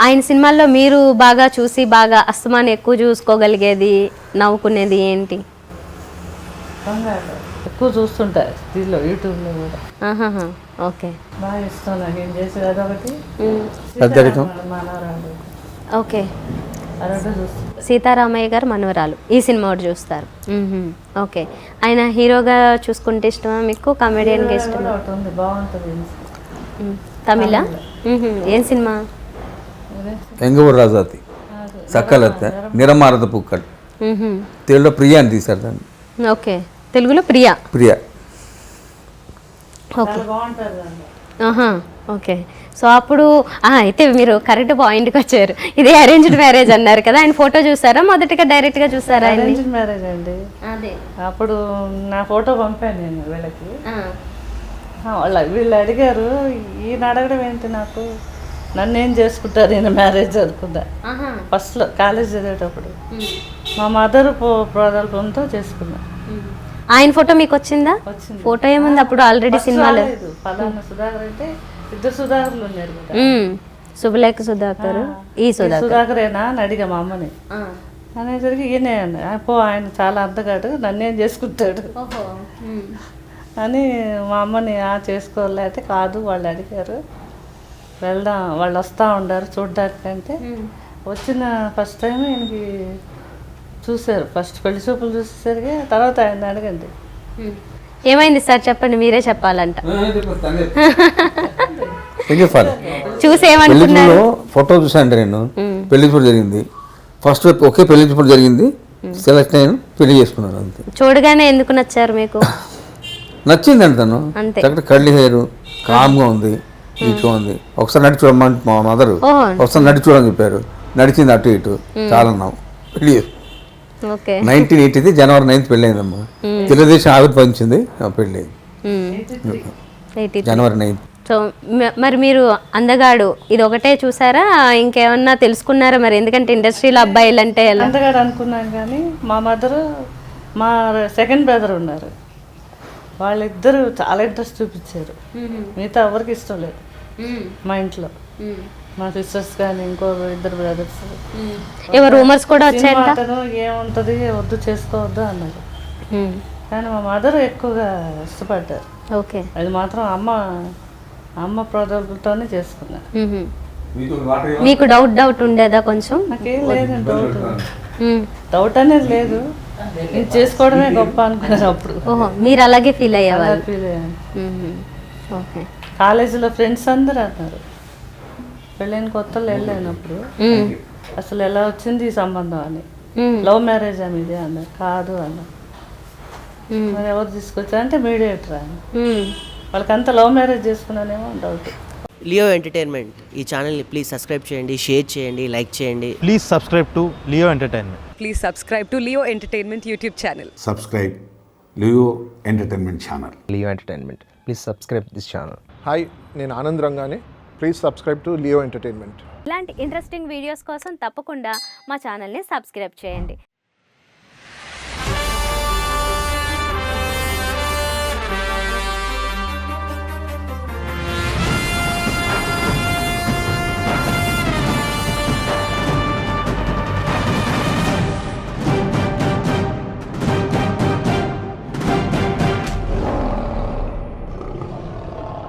ఆయన సినిమాల్లో మీరు బాగా చూసి బాగా అస్తమానం ఎక్కువ చూసుకోగలిగేది నవ్వుకునేది ఏంటి? ఎక్కువ చూస్తుంటా దీనిలో యూట్యూబ్లో కూడా. ఓకే, బాగా ఇష్టం నాకు ఏం చేసేది అదొకటి. మనవరాలు ఓకే, అదొకటి చూస్తాను. సీతారామయ్య గారు మనవరాలు ఈ సినిమా ఒకటి చూస్తారు. ఓకే, ఆయన హీరోగా చూసుకుంటే ఇష్టమా మీకు, కామెడియన్గా ఇష్టమా? ఒకటి ఉంది బాగుంటుంది. తమిళ ఏం సినిమా? ఎంగూరు రాజాతి సక్కలత్త నిరమారత పుక్కల్. తెలుగులో ప్రియా అని తీశారు దాన్ని. ఓకే, తెలుగులో ప్రియా. ప్రియా ఓకే, బాగుంటుంది. ఓకే. సో అప్పుడు అయితే మీరు కరెక్ట్ పాయింట్కి వచ్చారు. ఇది అరేంజ్డ్ మ్యారేజ్ అన్నారు కదా, ఆయన ఫోటో చూసారా మొదటిగా, డైరెక్ట్గా చూసారా? అరేంజ్డ్ మ్యారేజ్ అండి. అదే అప్పుడు నా ఫోటో పంపాను నేను వీళ్ళకి. వీళ్ళు అడిగారు, ఈయన అడగడం ఏంటి, నాకు నన్ను ఏం చేసుకుంటారు ఈయన మ్యారేజ్ అనుకుందా. ఫస్ట్లో కాలేజ్ చదివేటప్పుడు మా మదర్ ప్రోదల్పంతో చేసుకున్నా. ఆయన ఫోటో మీకు వచ్చిందా? ఫోటో ఏముంది అప్పుడు ఆల్రెడీ సినిమాలో? పలానా సుధాకర్ అంటే ఇద్దరు సుధాకర్లు ఉన్నారు కదా, శుభలేఖ సుధాకర్, ఈ సుధాకరేనా అని అడిగా మా అమ్మని. అనేసరికి ఈయనే అన్న, ఆయన చాలా అందగాడు, నన్నేం చేసుకుంటాడు అని మా అమ్మని చేసుకోలే. అయితే కాదు, వాళ్ళు అడిగారు, వెళ్దాం, వాళ్ళు వస్తూ ఉండారు చూడ్డానికి. అంటే వచ్చిన ఫస్ట్ టైం ఈయనకి చూశారు, ఫస్ట్ పెళ్లి చూపులు చూసేసరికి తర్వాత ఆయన అడగండి ఏమైంది సార్ చెప్పండి, మీరే చెప్పాలంట. చూసి ఏమనుకున్నారు? ఫోటో చూసాను నేను, పెళ్లి చూపులు జరిగింది. ఫస్ట్ ఒకే పెళ్లి చూపులు జరిగింది, సెలెక్ట్ అయ్యాను, పెళ్లి చేసుకున్నాను అంతే. చూడగానే ఎందుకు నచ్చారు మీకు? నచ్చిందండి తను, చక్కటి కర్లీ హెయిర్, కామ్గా ఉంది, నీట్గా ఉంది. ఒకసారి నడిచి చూడమని మా మదరు ఒకసారి నడిచి చూడని చెప్పారు. నడిచింది అటు ఇటు చాలా నావు. పెళ్లి 1980 జనవరి 9 పెళ్ళి అయిందమ్మా. తెలుగుదేశం ఆవిర్భవించింది, పెళ్ళి జనవరి 9. సో మరి మీరు అందగాడు ఇది ఒకటే చూసారా, ఇంకేమన్నా తెలుసుకున్నారా మరి? ఎందుకంటే ఇండస్ట్రీలో అబ్బాయిలు అంటే అందగాడు అనుకున్నాను, కానీ మా మదరు, మా సెకండ్ బ్రదర్ ఉన్నారు, వాళ్ళిద్దరూ చాలా ఇంట్రెస్ట్ చూపించారు. మిగతా ఎవరికి ఇష్టం లేదు మా ఇంట్లో, మా సిస్టర్స్ కానీ ఇంకో ఇద్దరు బ్రదర్స్. రూమర్స్ కూడా వచ్చాయంట, ఏముంటుంది వద్దు చేసుకోవద్దు అన్నారు. కానీ మా మదర్ ఎక్కువగా ఇష్టపడ్డారు. ఓకే, అది మాత్రం అమ్మ ప్రోదలతోనే చేసుకున్నా. మీకు డౌట్ ఉండేదా కొంచెం? నాకేం లేదండి డౌట్ అనేది లేదు, నేను చేసుకోవడమే గొప్ప అనుకున్నాను అప్పుడు. మీరు అలాగే ఫీల్ అయ్యేవాళ్ళు? ఫీల్ అయ్యాను. ఓకే, కాలేజీలో ఫ్రెండ్స్ అందరూ అన్నారు, పెళ్ళైన కొత్తలో వెళ్ళానప్పుడు అసలు ఎలా వచ్చింది ఈ సంబంధం అని. లవ్ మ్యారేజ్ అని ఇది అన్నారు. కాదు అన్నారు. మరి ఎవరు తీసుకొచ్చారంటే మీడియేటర్ అని. వాళ్ళకంతా లవ్ మ్యారేజ్ చేసుకున్నానేమో డౌట్. లియో ఎంటర్టైన్మెంట్ ఈ ఛానల్ని ప్లీజ్ సబ్స్క్రైబ్ చేయండి, షేర్ చేయండి, లైక్ చేయండి. Please subscribe to Leo Entertainment. Please subscribe to Leo Entertainment YouTube channel. Subscribe Leo Entertainment channel. Leo Entertainment. Please subscribe this channel. Hi, నేను ఆనంద్ రంగానే. Please subscribe to Leo Entertainment. ఇలాంటి interesting videos కోసం తప్పకుండా మా ఛానల్ని subscribe చేయండి.